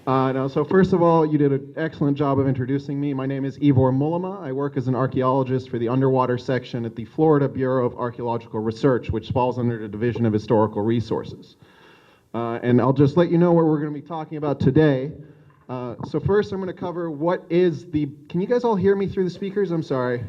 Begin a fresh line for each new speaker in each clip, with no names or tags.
No, so first of all, you did an excellent job of introducing me. My name is Ivor Mullema. I work as an archaeologist for the underwater section at the Florida Bureau of Archaeological Research, which falls under the Division of Historical Resources. And I'll just let you know what we're going to be talking about today. So first, I'm going to cover what is the... Can you guys all hear me through the speakers? I'm sorry.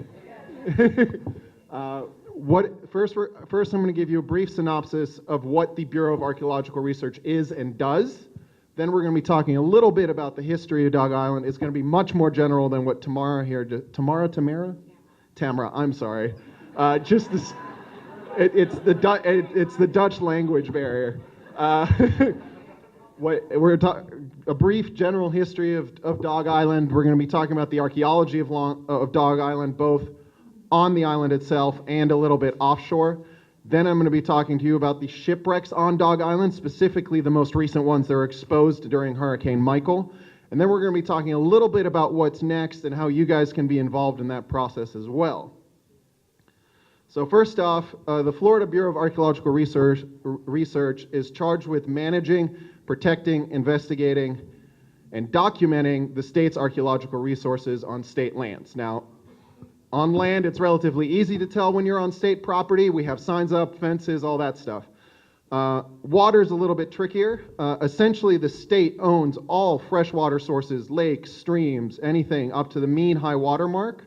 First, I'm going to give you a brief synopsis of what the Bureau of Archaeological Research is and does. Then we're going to be talking a little bit about the history of Dog Island. It's going to be much more general than what Tamara here did. Tamara, I'm sorry. Just this, it's the Dutch language barrier. A brief general history of Dog Island. We're going to be talking about the archaeology of Dog Island, both on the island itself and a little bit offshore. Then I'm going to be talking to you about the shipwrecks on Dog Island, specifically the most recent ones that were exposed during Hurricane Michael. And then we're going to be talking a little bit about what's next and how you guys can be involved in that process as well. So first off, the Florida Bureau of Archaeological Research is charged with managing, protecting, investigating, and documenting the state's archaeological resources on state lands. Now, on land, it's relatively easy to tell when you're on state property. We have signs up, fences, all that stuff. Water's a little bit trickier. Essentially, the state owns all freshwater sources, lakes, streams, anything up to the mean high water mark.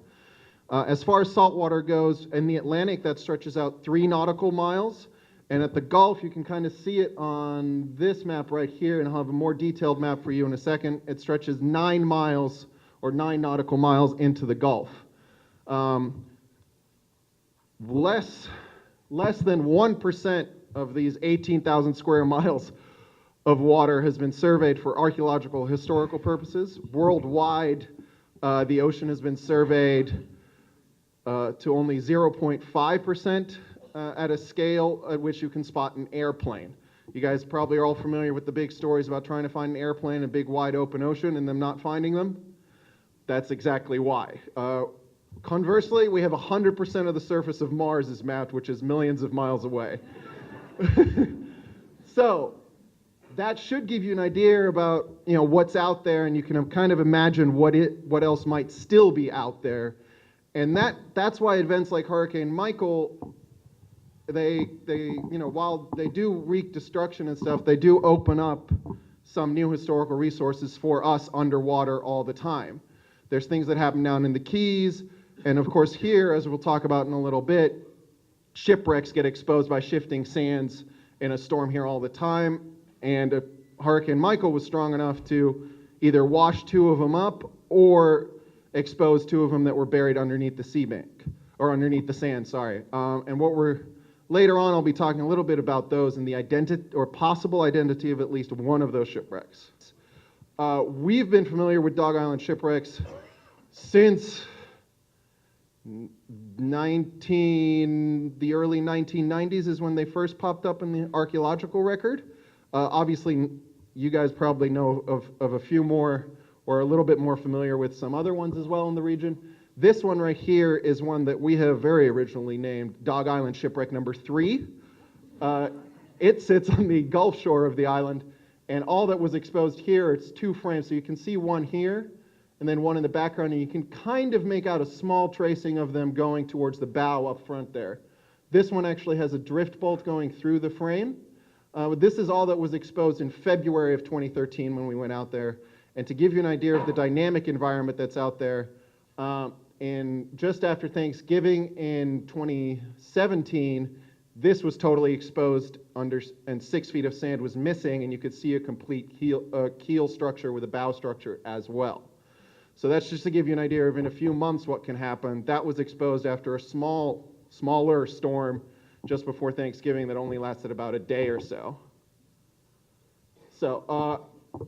As far as saltwater goes, in the Atlantic, that stretches out 3 nautical miles. And at the Gulf, you can kind of see it on this map right here, and I'll have a more detailed map for you in a second. It stretches 9 miles or 9 nautical miles into the Gulf. Less than 1% of these 18,000 square miles of water has been surveyed for archaeological historical purposes. Worldwide, the ocean has been surveyed to only 0.5% at a scale at which you can spot an airplane. You guys probably are all familiar with the big stories about trying to find an airplane in a big wide open ocean and them not finding them. That's exactly why. Conversely, we have 100% of the surface of Mars is mapped, which is millions of miles away. So that should give you an idea about what's out there, and you can kind of imagine what else might still be out there. And that's why events like Hurricane Michael, they while they do wreak destruction and stuff, they do open up some new historical resources for us underwater all the time. There's things that happen down in the Keys. And of course here, as we'll talk about in a little bit, shipwrecks get exposed by shifting sands in a storm here all the time. And Hurricane Michael was strong enough to either wash 2 of them up or expose 2 of them that were buried underneath the seabank, or underneath the sand, sorry. And later on, I'll be talking a little bit about those and the identity or possible identity of at least one of those shipwrecks. We've been familiar with Dog Island shipwrecks since the early 1990s is when they first popped up in the archaeological record. Obviously, you guys probably know of a few more or a little bit more familiar with some other ones as well in the region. This one right here is one that we have very originally named Dog Island Shipwreck number 3. It sits on the Gulf shore of the island, and all that was exposed here, it's 2 frames. So you can see one here, and then one in the background, and you can kind of make out a small tracing of them going towards the bow up front there. This one actually has a drift bolt going through the frame. This is all that was exposed in February of 2013 when we went out there. And to give you an idea of the dynamic environment that's out there, just after Thanksgiving in 2017, this was totally exposed and 6 feet of sand was missing, and you could see a complete keel structure with a bow structure as well. So that's just to give you an idea of in a few months what can happen. That was exposed after a smaller storm just before Thanksgiving that only lasted about a day or so. So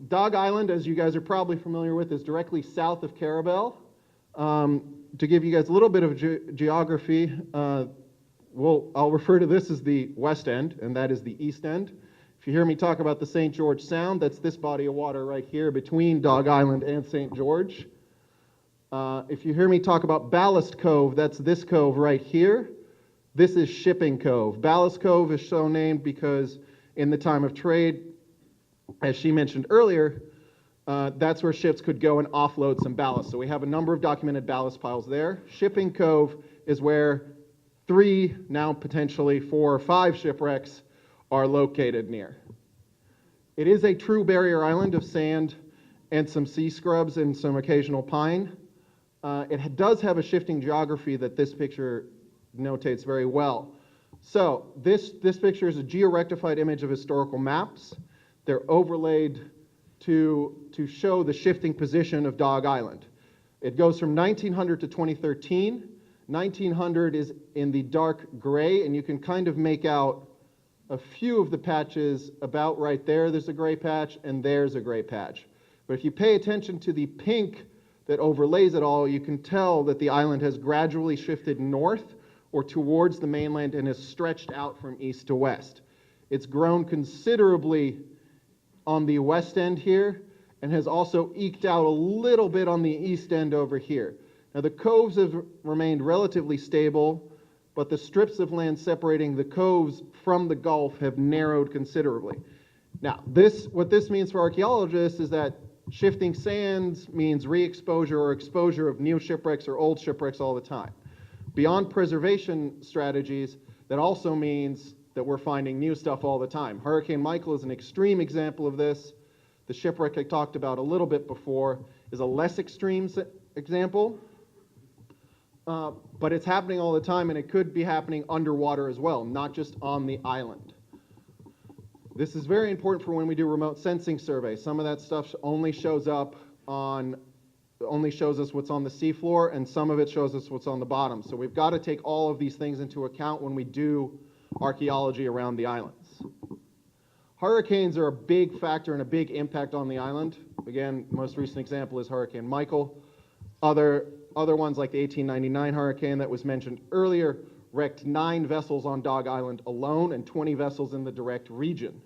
Dog Island, as you guys are probably familiar with, is directly south of Carrabelle. To give you guys a little bit of geography, I'll refer to this as the west end, and that is the east end. If you hear me talk about the St. George Sound, that's this body of water right here between Dog Island and St. George. If you hear me talk about Ballast Cove, that's this cove right here. This is Shipping Cove. Ballast Cove is so named because in the time of trade, as she mentioned earlier, that's where ships could go and offload some ballast. So we have a number of documented ballast piles there. Shipping Cove is where 3, now potentially 4 or 5 shipwrecks are located near. It is a true barrier island of sand and some sea scrubs and some occasional pine. It does have a shifting geography that this picture notates very well. So this picture is a georectified image of historical maps. They're overlaid to show the shifting position of Dog Island. It goes from 1900 to 2013. 1900 is in the dark gray, and you can kind of make out a few of the patches about right there. There's a gray patch, and there's a gray patch. But if you pay attention to the pink that overlays it all, you can tell that the island has gradually shifted north or towards the mainland and has stretched out from east to west. It's grown considerably on the west end here and has also eked out a little bit on the east end over here. Now the coves have remained relatively stable, but the strips of land separating the coves from the Gulf have narrowed considerably. Now what this means for archaeologists is that shifting sands means re-exposure or exposure of new shipwrecks or old shipwrecks all the time. Beyond preservation strategies, that also means that we're finding new stuff all the time. Hurricane Michael is an extreme example of this. The shipwreck I talked about a little bit before is a less extreme example, but it's happening all the time, and it could be happening underwater as well, not just on the island. This is very important for when we do remote sensing surveys. Some of that stuff only shows us what's on the seafloor, and some of it shows us what's on the bottom. So we've got to take all of these things into account when we do archaeology around the islands. Hurricanes are a big factor and a big impact on the island. Again, most recent example is Hurricane Michael. Other ones like the 1899 hurricane that was mentioned earlier wrecked 9 vessels on Dog Island alone and 20 vessels in the direct region.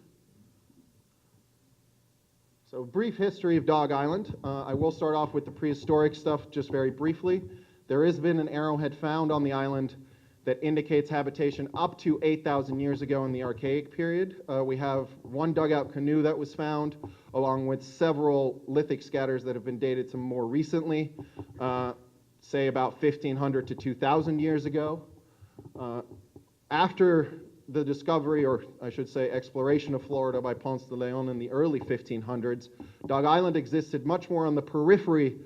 So brief history of Dog Island. I will start off with the prehistoric stuff just very briefly. There has been an arrowhead found on the island that indicates habitation up to 8,000 years ago in the Archaic period. We have one dugout canoe that was found, along with several lithic scatters that have been dated to more recently, say about 1,500 to 2,000 years ago. After the discovery, or I should say exploration of Florida by Ponce de Leon in the early 1500s, Dog Island existed much more on the periphery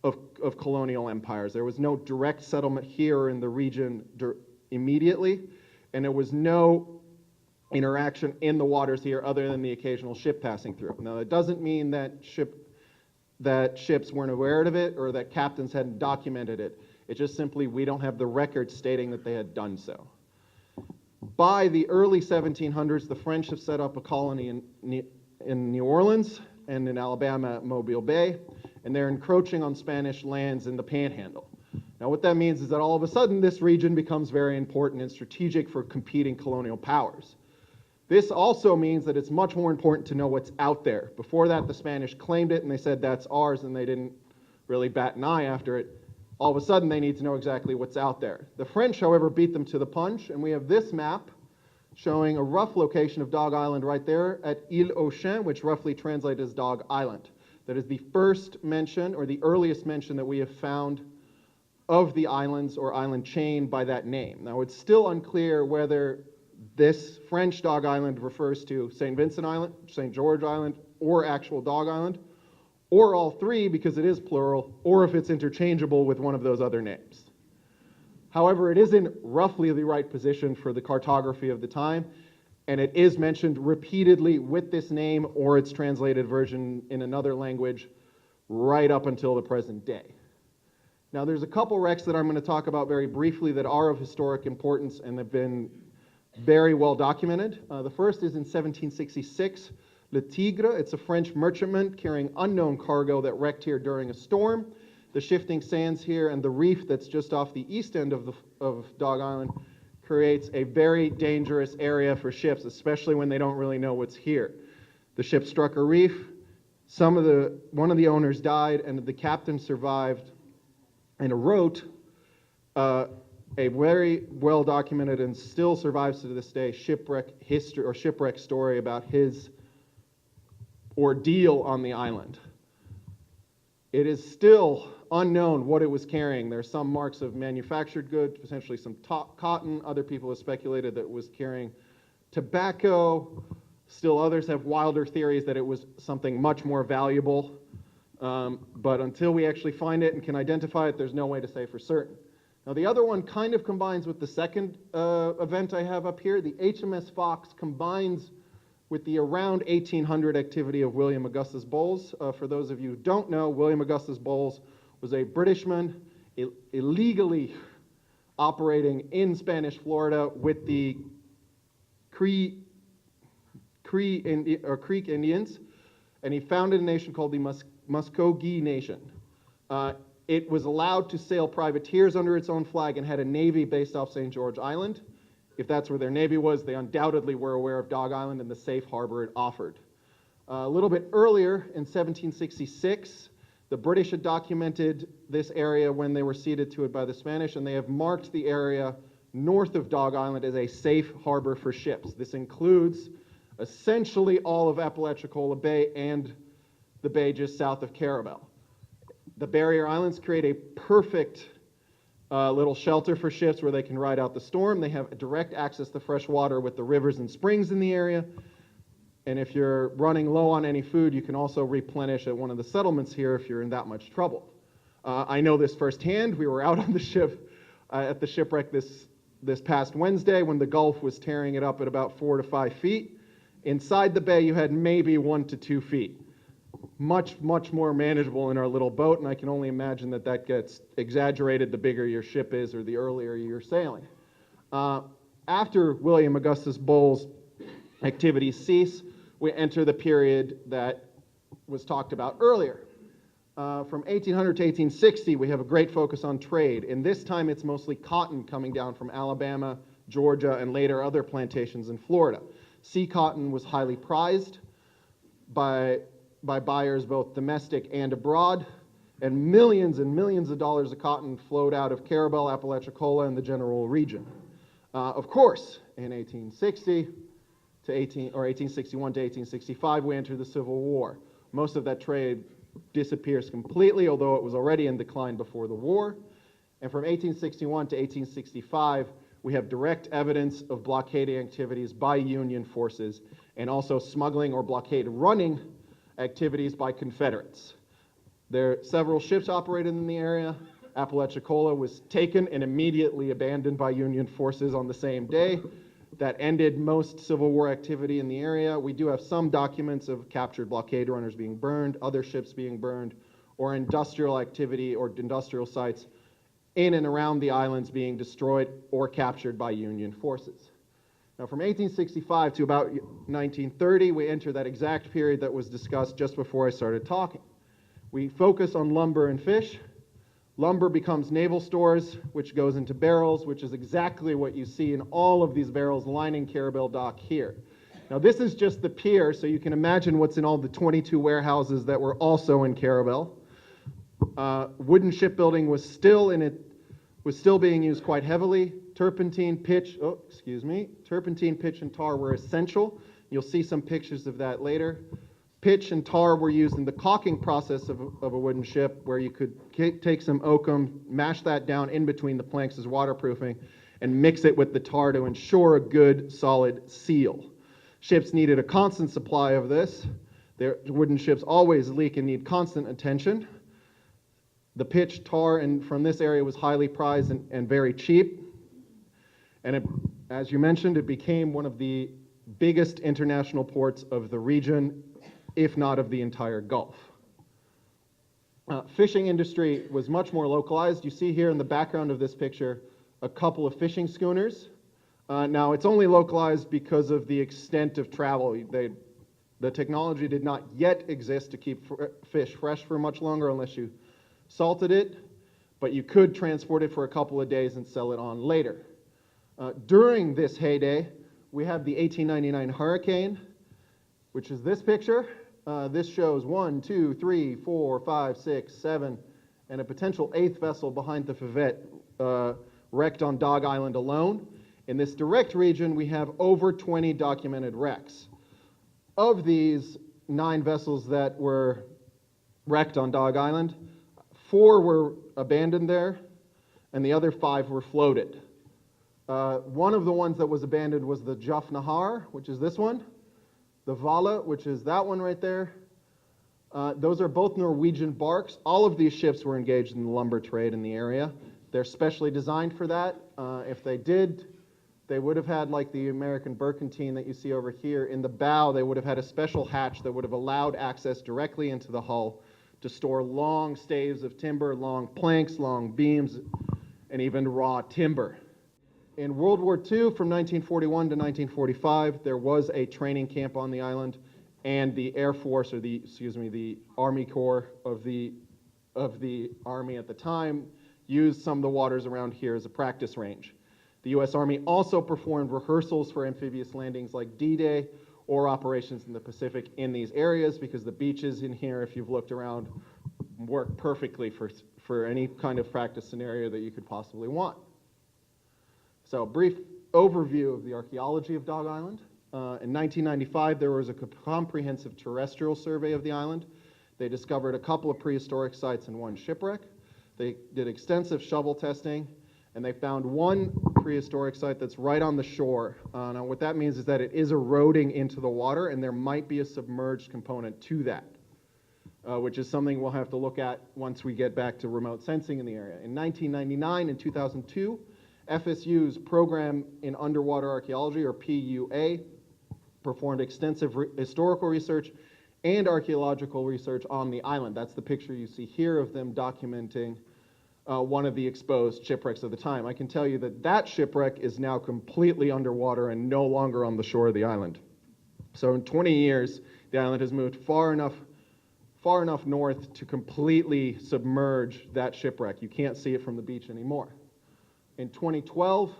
of colonial empires. There was no direct settlement here in the region immediately, and there was no interaction in the waters here other than the occasional ship passing through. Now, that doesn't mean that ships weren't aware of it or that captains hadn't documented it. It's just simply we don't have the record stating that they had done so. By the early 1700s, the French have set up a colony in New Orleans and in Alabama at Mobile Bay, and they're encroaching on Spanish lands in the Panhandle. Now, what that means is that all of a sudden this region becomes very important and strategic for competing colonial powers. This also means that it's much more important to know what's out there. Before that, the Spanish claimed it and they said that's ours, and they didn't really bat an eye after it. All of a sudden, they need to know exactly what's out there. The French, however, beat them to the punch, and we have this map showing a rough location of Dog Island right there at Ile aux Chiens, which roughly translates as Dog Island. That is the first mention, or the earliest mention that we have found of the islands or island chain by that name. Now, it's still unclear whether this French Dog Island refers to St. Vincent Island, St. George Island, or actual Dog Island, or all three because it is plural, or if it's interchangeable with one of those other names. However, it is in roughly the right position for the cartography of the time, and it is mentioned repeatedly with this name or its translated version in another language right up until the present day. Now, there's a couple wrecks that I'm going to talk about very briefly that are of historic importance and have been very well documented. The first is in 1766, Le Tigre. It's a French merchantman carrying unknown cargo that wrecked here during a storm. The shifting sands here and the reef that's just off the east end of Dog Island creates a very dangerous area for ships, especially when they don't really know what's here. The ship struck a reef. One of the owners died, and the captain survived and wrote a very well documented and still survives to this day shipwreck history or shipwreck story about his ordeal on the island. It is still unknown what it was carrying. There are some marks of manufactured goods, potentially some cotton. Other people have speculated that it was carrying tobacco. Still others have wilder theories that it was something much more valuable. But until we actually find it and can identify it, there's no way to say for certain. Now, the other one kind of combines with the second event I have up here. The HMS Fox combines with the around 1800 activity of William Augustus Bowles. For those of you who don't know, William Augustus Bowles was a Britishman illegally operating in Spanish Florida with the Creek Indians, and he founded a nation called the Muskogee Nation. It was allowed to sail privateers under its own flag and had a navy based off St. George Island. If that's where their navy was, they undoubtedly were aware of Dog Island and the safe harbor it offered. A little bit earlier, in 1766, the British had documented this area when they were ceded to it by the Spanish, and they have marked the area north of Dog Island as a safe harbor for ships. This includes essentially all of Apalachicola Bay and the bay just south of Carrabelle. The barrier islands create a perfect little shelter for ships where they can ride out the storm. They have direct access to fresh water with the rivers and springs in the area. And if you're running low on any food, you can also replenish at one of the settlements here if you're in that much trouble. I know this firsthand. We were out on the ship at the shipwreck this past Wednesday when the Gulf was tearing it up at about 4 to 5 feet. Inside the bay, you had maybe 1 to 2 feet. Much, much more manageable in our little boat, and I can only imagine that that gets exaggerated the bigger your ship is or the earlier you're sailing. After William Augustus Bowles' activities cease, we enter the period that was talked about earlier. From 1800 to 1860, we have a great focus on trade. In this time, it's mostly cotton coming down from Alabama, Georgia, and later other plantations in Florida. Sea cotton was highly prized by buyers both domestic and abroad, and millions of dollars of cotton flowed out of Carrabelle, Apalachicola, and the general region. Of course, in 1861 to 1865, we enter the Civil War. Most of that trade disappears completely, although it was already in decline before the war. And from 1861 to 1865, we have direct evidence of blockading activities by Union forces and also smuggling or blockade running activities by Confederates. There are several ships operated in the area. Apalachicola was taken and immediately abandoned by Union forces on the same day. That ended most Civil War activity in the area. We do have some documents of captured blockade runners being burned, other ships being burned, or industrial activity or industrial sites in and around the islands being destroyed or captured by Union forces. Now, from 1865 to about 1930, we enter that exact period that was discussed just before I started talking. We focus on lumber and fish. Lumber becomes naval stores, which goes into barrels, which is exactly what you see in all of these barrels lining Carrabelle Dock here. Now, this is just the pier, so you can imagine what's in all the 22 warehouses that were also in Carrabelle. Wooden shipbuilding was still being used quite heavily. Turpentine, pitch, and tar were essential. You'll see some pictures of that later. Pitch and tar were used in the caulking process of a wooden ship, where you could take some oakum, mash that down in between the planks as waterproofing, and mix it with the tar to ensure a good, solid seal. Ships needed a constant supply of this. Wooden ships always leak and need constant attention. The pitch, tar, from this area was highly prized and very cheap. And as you mentioned, it became one of the biggest international ports of the region, if not of the entire Gulf. Fishing industry was much more localized. You see here in the background of this picture a couple of fishing schooners. Now, it's only localized because of the extent of travel. The technology did not yet exist to keep fish fresh for much longer unless you salted it, but you could transport it for a couple of days and sell it on later. During this heyday, we have the 1899 Hurricane, which is this picture. This shows 1, 2, 3, 4, 5, 6, 7, and a potential 8th vessel behind the Favette wrecked on Dog Island alone. In this direct region, we have over 20 documented wrecks. Of these, 9 vessels that were wrecked on Dog Island. 4 were abandoned there, and the other 5 were floated. One of the ones that was abandoned was the Juf Nahar, which is this one, the Vala, which is that one right there. Those are both Norwegian barks. All of these ships were engaged in the lumber trade in the area. They're specially designed for that. If they did, they would have had, like the American Berkantine that you see over here, in the bow, they would have had a special hatch that would have allowed access directly into the hull to store long staves of timber, long planks, long beams, and even raw timber. In World War II, from 1941 to 1945, there was a training camp on the island, and the Air Force, or the Army Corps of the Army at the time, used some of the waters around here as a practice range. The U.S. Army also performed rehearsals for amphibious landings like D-Day or operations in the Pacific in these areas, because the beaches in here, if you've looked around, work perfectly for any kind of practice scenario that you could possibly want. So, a brief overview of the archaeology of Dog Island. In 1995, there was a comprehensive terrestrial survey of the island. They discovered a couple of prehistoric sites and 1 shipwreck. They did extensive shovel testing, and they found 1 prehistoric site that's right on the shore. Now, what that means is that it is eroding into the water, and there might be a submerged component to that, which is something we'll have to look at once we get back to remote sensing in the area. In 1999 and 2002, FSU's Program in Underwater Archaeology, or PUA, performed extensive historical research and archaeological research on the island. That's the picture you see here of them documenting one of the exposed shipwrecks of the time. I can tell you that that shipwreck is now completely underwater and no longer on the shore of the island. So in 20 years, the island has moved far enough north to completely submerge that shipwreck. You can't see it from the beach anymore. In 2012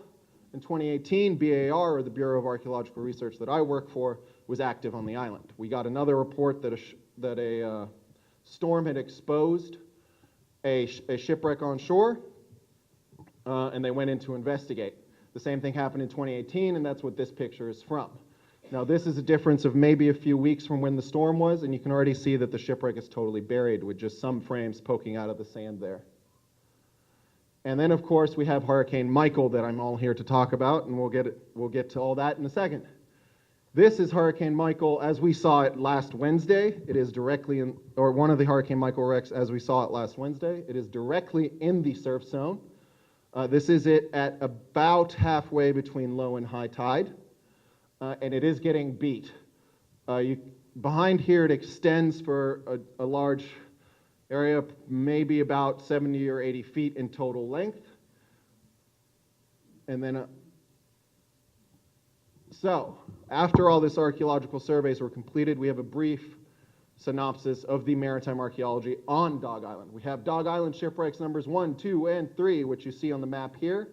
and 2018, BAR, or the Bureau of Archaeological Research that I work for, was active on the island. We got another report that a storm had exposed a shipwreck on shore, and they went in to investigate. The same thing happened in 2018, and that's what this picture is from. Now, this is a difference of maybe a few weeks from when the storm was, and you can already see that the shipwreck is totally buried with just some frames poking out of the sand there. And then, of course, we have Hurricane Michael that I'm all here to talk about, and we'll get to all that in a second. This is Hurricane Michael as we saw it last Wednesday. It is directly in, or one of the Hurricane Michael wrecks as we saw it last Wednesday. It is directly in the surf zone. This is it at about halfway between low and high tide, and it is getting beat. Behind here, it extends for a large area, maybe about 70 or 80 feet in total length. And then, so after all this archaeological surveys were completed, we have a brief synopsis of the maritime archaeology on Dog Island. We have Dog Island shipwrecks numbers 1, 2, and 3, which you see on the map here.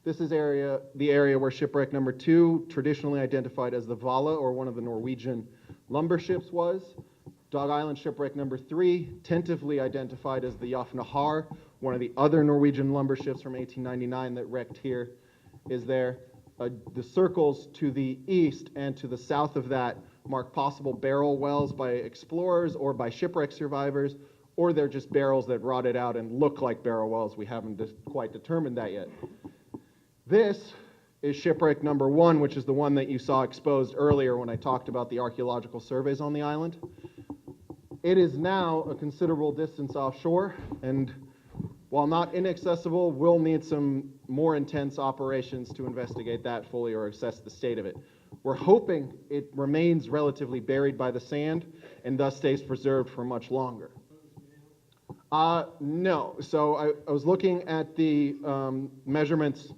This is the area where shipwreck number 2, traditionally identified as the Vala, or one of the Norwegian lumber ships, was. Dog Island shipwreck number 3, tentatively identified as the Juf Nahar, one of the other Norwegian lumber ships from 1899 that wrecked here, is there. The circles to the east and to the south of that mark possible barrel wells by explorers or by shipwreck survivors, or they're just barrels that rotted out and look like barrel wells. We haven't quite determined that yet. This is shipwreck number 1, which is the one that you saw exposed earlier when I talked about the archaeological surveys on the island. It is now a considerable distance offshore, and while not inaccessible, we'll need some more intense operations to investigate that fully or assess the state of it. We're hoping it remains relatively buried by the sand and thus stays preserved for much longer. No. So I was looking at the measurements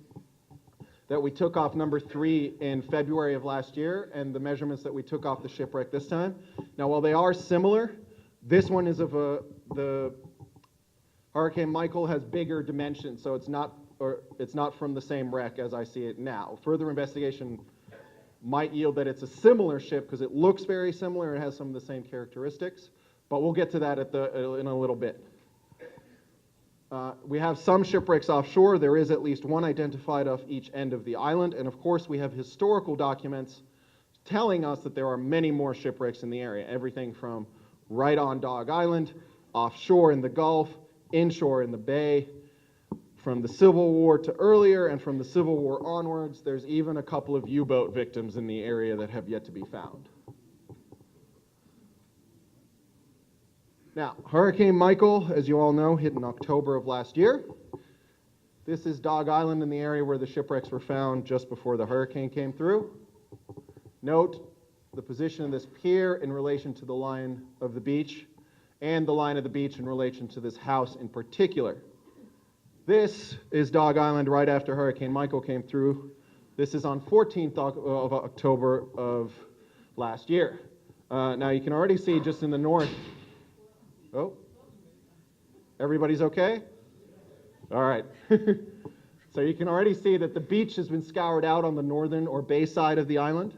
that we took off number 3 in February of last year and the measurements that we took off the shipwreck this time. Now, while they are similar, this one is of the Hurricane Michael has bigger dimensions, so it's not from the same wreck as I see it now. Further investigation might yield that it's a similar ship because it looks very similar and has some of the same characteristics, but we'll get to that in a little bit. We have some shipwrecks offshore. There is at least one identified off each end of the island, and of course we have historical documents telling us that there are many more shipwrecks in the area, everything from right on Dog Island offshore in the Gulf, inshore in the Bay. From the Civil War to earlier, and from the Civil War onwards, there's even a couple of U-boat victims in the area that have yet to be found. Now, Hurricane Michael, as you all know, hit in October of last year. This is Dog Island in the area where the shipwrecks were found just before the hurricane came through. Note the position of this pier in relation to the line of the beach, and the line of the beach in relation to this house in particular. This is Dog Island right after Hurricane Michael came through. This is on 14th of October of last year. Now you can already see just in the north. Oh, everybody's okay? All right. So you can already see that the beach has been scoured out on the northern or bay side of the island.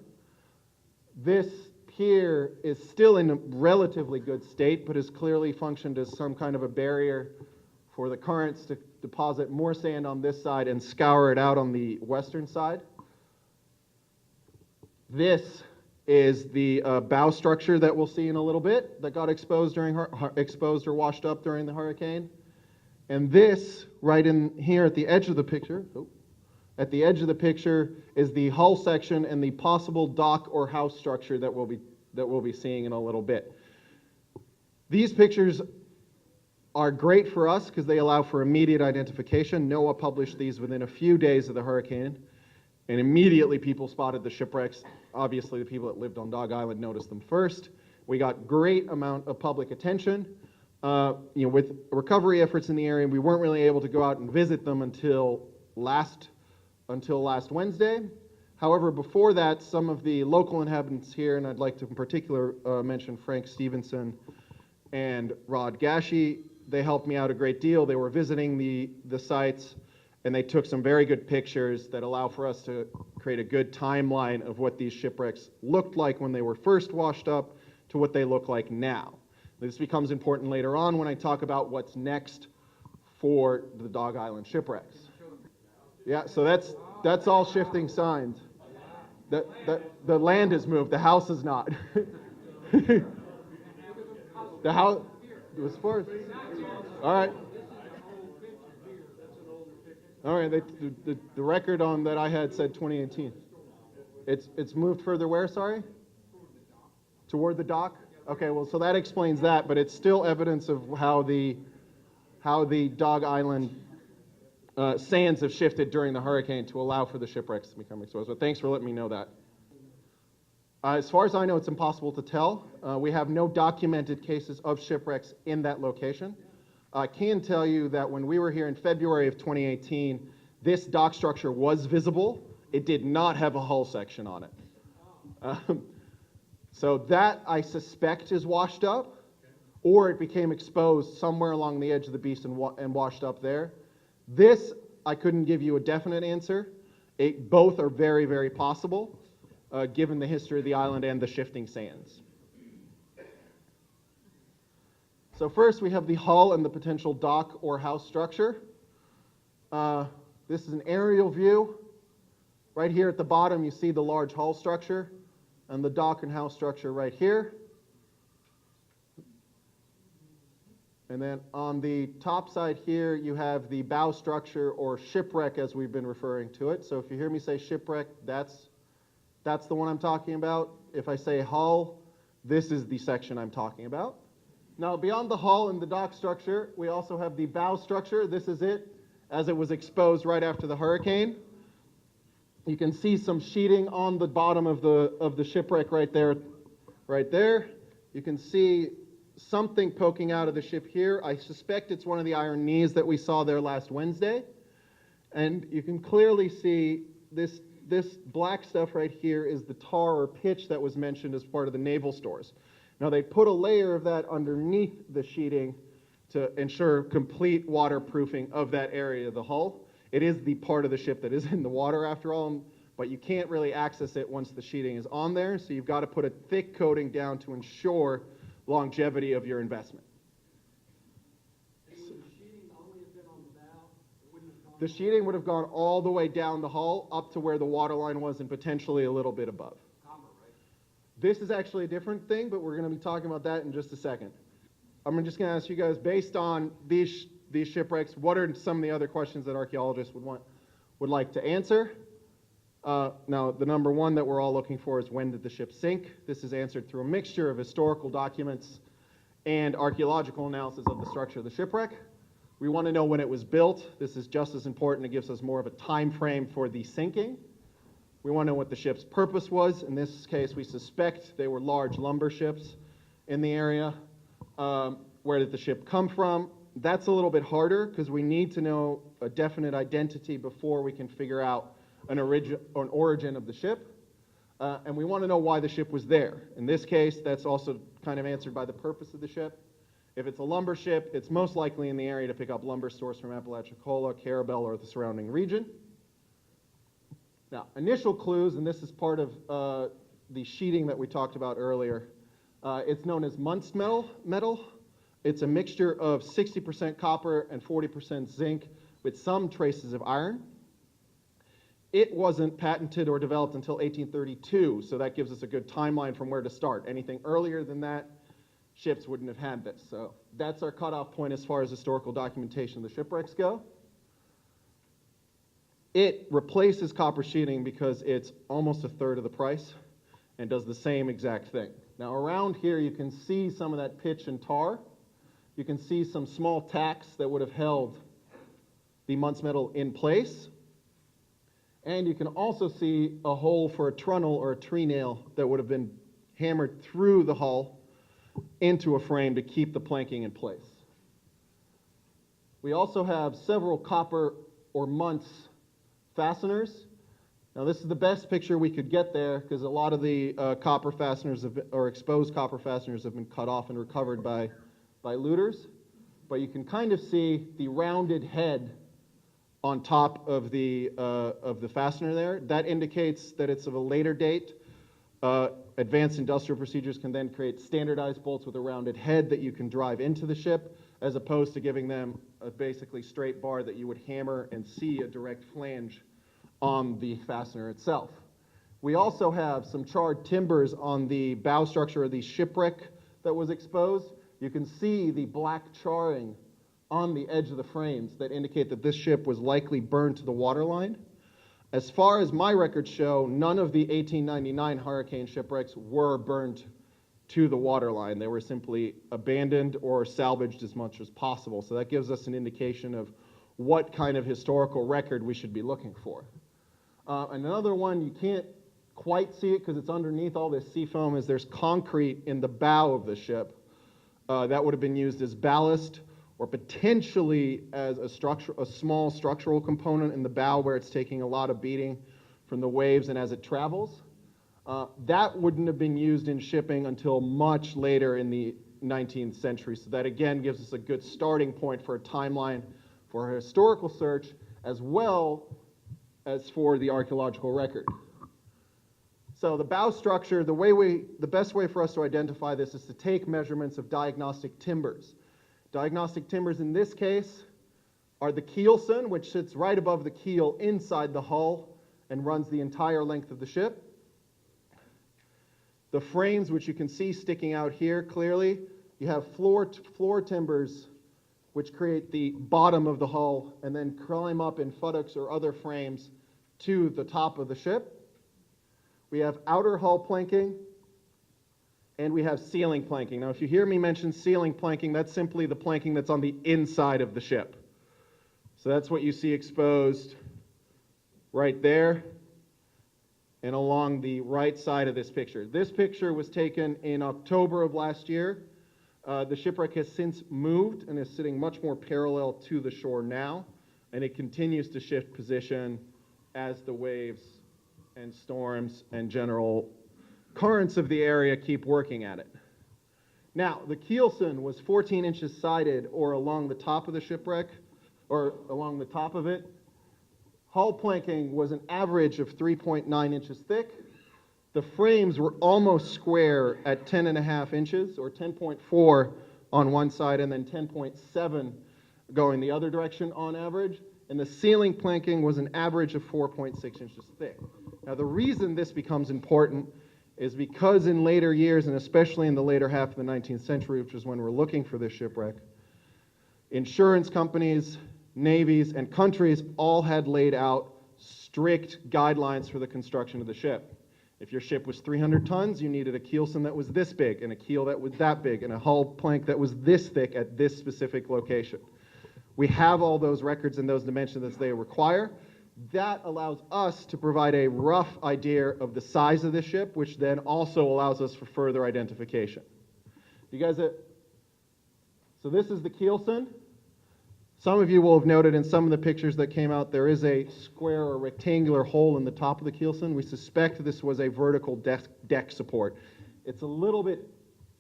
This pier is still in a relatively good state, but has clearly functioned as some kind of a barrier for the currents to deposit more sand on this side and scour it out on the western side. This is the bow structure that we'll see in a little bit that got exposed or washed up during the hurricane. And this, right in here at the edge of the picture, is the hull section and the possible dock or house structure that we'll be seeing in a little bit. These pictures are great for us because they allow for immediate identification. NOAA published these within a few days of the hurricane, and immediately people spotted the shipwrecks. Obviously, the people that lived on Dog Island noticed them first. We got great amount of public attention. With recovery efforts in the area, we weren't really able to go out and visit them until last Wednesday. However, before that, some of the local inhabitants here, and I'd like to in particular mention Frank Stevenson and Rod Gashi, they helped me out a great deal. They were visiting the sites, and they took some very good pictures that allow for us to create a good timeline of what these shipwrecks looked like when they were first washed up to what they look like now. This becomes important later on when I talk about what's next for the Dog Island shipwrecks. Yeah, so that's all shifting signs. The land has moved, the house has not. The house was first. All right. All right. The record on that I had said 2018. It's moved further where? Sorry. Toward the dock. Okay. Well, so that explains that, but it's still evidence of how the Dog Island sands have shifted during the hurricane to allow for the shipwrecks to become exposed. But thanks for letting me know that. As far as I know, it's impossible to tell. We have no documented cases of shipwrecks in that location. I can tell you that when we were here in February of 2018, this dock structure was visible. It did not have a hull section on it. So that, I suspect, is washed up, or it became exposed somewhere along the edge of the beach and washed up there. This, I couldn't give you a definite answer. Both are very, very possible. Given the history of the island and the shifting sands. So first we have the hull and the potential dock or house structure. This is an aerial view. Right here at the bottom you see the large hull structure and the dock and house structure right here. And then on the top side here you have the bow structure or shipwreck as we've been referring to it. So if you hear me say shipwreck, that's the one I'm talking about. If I say hull, this is the section I'm talking about. Now, beyond the hull and the dock structure, we also have the bow structure. This is it, as it was exposed right after the hurricane. You can see some sheeting on the bottom of the shipwreck right there. You can see something poking out of the ship here. I suspect it's one of the iron knees that we saw there last Wednesday. And you can clearly see this black stuff right here is the tar or pitch that was mentioned as part of the naval stores. Now they put a layer of that underneath the sheeting to ensure complete waterproofing of that area of the hull. It is the part of the ship that is in the water after all, but you can't really access it once the sheeting is on there, so you've got to put a thick coating down to ensure longevity of your investment. The sheeting would have gone all the way down the hull up to where the water line was and potentially a little bit above. This is actually a different thing, but we're going to be talking about that in just a second. I'm just going to ask you guys, based on these shipwrecks, what are some of the other questions that archaeologists would like to answer? Now, the number one that we're all looking for is, when did the ship sink? This is answered through a mixture of historical documents and archaeological analysis of the structure of the shipwreck. We want to know when it was built. This is just as important. It gives us more of a time frame for the sinking. We want to know what the ship's purpose was. In this case, we suspect they were large lumber ships in the area. Where did the ship come from? That's a little bit harder because we need to know a definite identity before we can figure out an origin of the ship. And we want to know why the ship was there. In this case, that's also kind of answered by the purpose of the ship. If it's a lumber ship, it's most likely in the area to pick up lumber sourced from Archaeological, Carrabelle, or the surrounding region. Now, initial clues, and this is part of the sheeting that we talked about earlier. It's known as Muntz metal. It's a mixture of 60% copper and 40% zinc with some traces of iron. It wasn't patented or developed until 1832, so that gives us a good timeline from where to start. Anything earlier than that, ships wouldn't have had this. So that's our cutoff point as far as historical documentation of the shipwrecks go. It replaces copper sheeting because it's almost a third of the price and does the same exact thing. Now around here you can see some of that pitch and tar. You can see some small tacks that would have held the Muntz metal in place. And you can also see a hole for a trunnel or a tree nail that would have been hammered through the hull into a frame to keep the planking in place. We also have several copper or Muntz fasteners. Now this is the best picture we could get there because a lot of the copper fasteners or exposed copper fasteners have been cut off and recovered by looters. But you can kind of see the rounded head on top of the fastener there. That indicates that it's of a later date. Advanced industrial procedures can then create standardized bolts with a rounded head that you can drive into the ship, as opposed to giving them a basically straight bar that you would hammer and see a direct flange on the fastener itself. We also have some charred timbers on the bow structure of the shipwreck that was exposed. You can see the black charring on the edge of the frames that indicate that this ship was likely burned to the waterline. As far as my records show, none of the 1899 hurricane shipwrecks were burned to the waterline. They were simply abandoned or salvaged as much as possible. So that gives us an indication of what kind of historical record we should be looking for. Another one, you can't quite see it because it's underneath all this sea foam, is there's concrete in the bow of the ship. That would have been used as ballast or potentially as a small structural component in the bow where it's taking a lot of beating from the waves and as it travels. That wouldn't have been used in shipping until much later in the 19th century. So that again gives us a good starting point for a timeline for a historical search as well as for the archaeological record. So the bow structure, the best way for us to identify this is to take measurements of diagnostic timbers. Diagnostic timbers in this case are the keelson, which sits right above the keel inside the hull and runs the entire length of the ship. The frames, which you can see sticking out here clearly, you have floor timbers, which create the bottom of the hull and then climb up in futtocks or other frames to the top of the ship. We have outer hull planking, and we have ceiling planking. Now, if you hear me mention ceiling planking, that's simply the planking that's on the inside of the ship. So that's what you see exposed right there and along the right side of this picture. This picture was taken in October of last year. The shipwreck has since moved and is sitting much more parallel to the shore now, and it continues to shift position as the waves and storms and general currents of the area keep working at it. Now, the keelson was 14 inches sided or along the top of the shipwreck, or along the top of it. Hull planking was an average of 3.9 inches thick. The frames were almost square at 10.5 inches, or 10.4 on one side and then 10.7 going the other direction on average. And the ceiling planking was an average of 4.6 inches thick. Now, the reason this becomes important is because in later years, and especially in the later half of the 19th century, which is when we're looking for this shipwreck, insurance companies, navies, and countries all had laid out strict guidelines for the construction of the ship. If your ship was 300 tons, you needed a keelson that was this big, and a keel that was that big, and a hull plank that was this thick at this specific location. We have all those records and those dimensions that they require. That allows us to provide a rough idea of the size of the ship, which then also allows us for further identification. You guys, so this is the keelson. Some of you will have noted in some of the pictures that came out, there is a square or rectangular hole in the top of the keelson. We suspect this was a vertical deck support. It's a little bit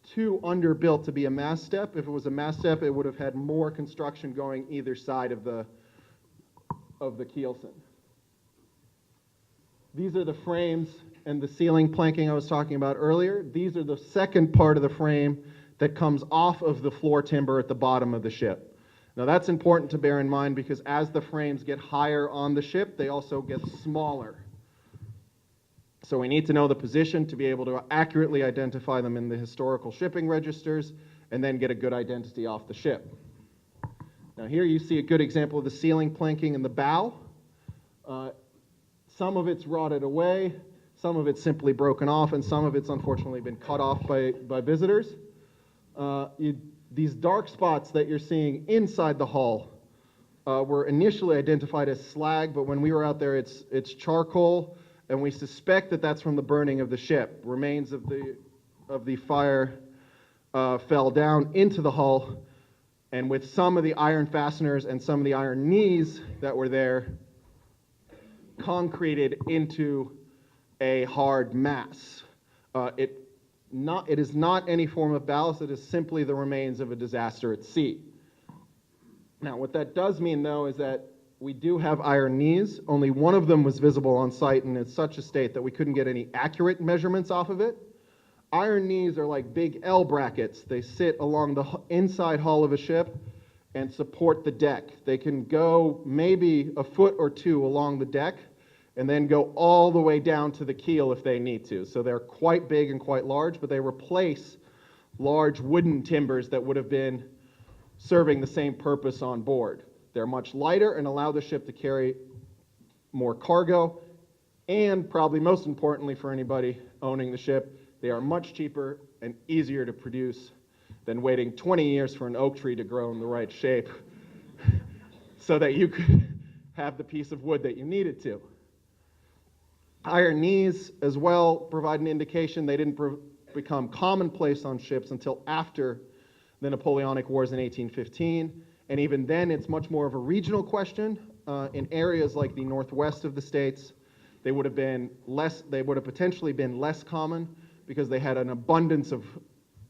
too underbuilt to be a mast step. If it was a mast step, it would have had more construction going either side of the keelson. These are the frames and the ceiling planking I was talking about earlier. These are the second part of the frame that comes off of the floor timber at the bottom of the ship. Now that's important to bear in mind because as the frames get higher on the ship, they also get smaller. So we need to know the position to be able to accurately identify them in the historical shipping registers and then get a good identity off the ship. Now here you see a good example of the ceiling planking in the bow. Some of it's rotted away, some of it's simply broken off, and some of it's unfortunately been cut off by visitors. These dark spots that you're seeing inside the hull were initially identified as slag, but when we were out there, it's charcoal, and we suspect that that's from the burning of the ship. Remains of the fire fell down into the hull, and with some of the iron fasteners and some of the iron knees that were there, concreted into a hard mass. It is not any form of ballast, it is simply the remains of a disaster at sea. Now, what that does mean, though, is that we do have iron knees. Only one of them was visible on site and in such a state that we couldn't get any accurate measurements off of it. Iron knees are like big L brackets. They sit along the inside hull of a ship and support the deck. They can go maybe a foot or two along the deck and then go all the way down to the keel if they need to. So they're quite big and quite large, but they replace large wooden timbers that would have been serving the same purpose on board. They're much lighter and allow the ship to carry more cargo, and probably most importantly for anybody owning the ship, they are much cheaper and easier to produce than waiting 20 years for an oak tree to grow in the right shape so that you could have the piece of wood that you needed to. Iron knees as well provide an indication. They didn't become commonplace on ships until after the Napoleonic Wars in 1815, and even then it's much more of a regional question. In areas like the northwest of the states, they would have potentially been less common because they had an abundance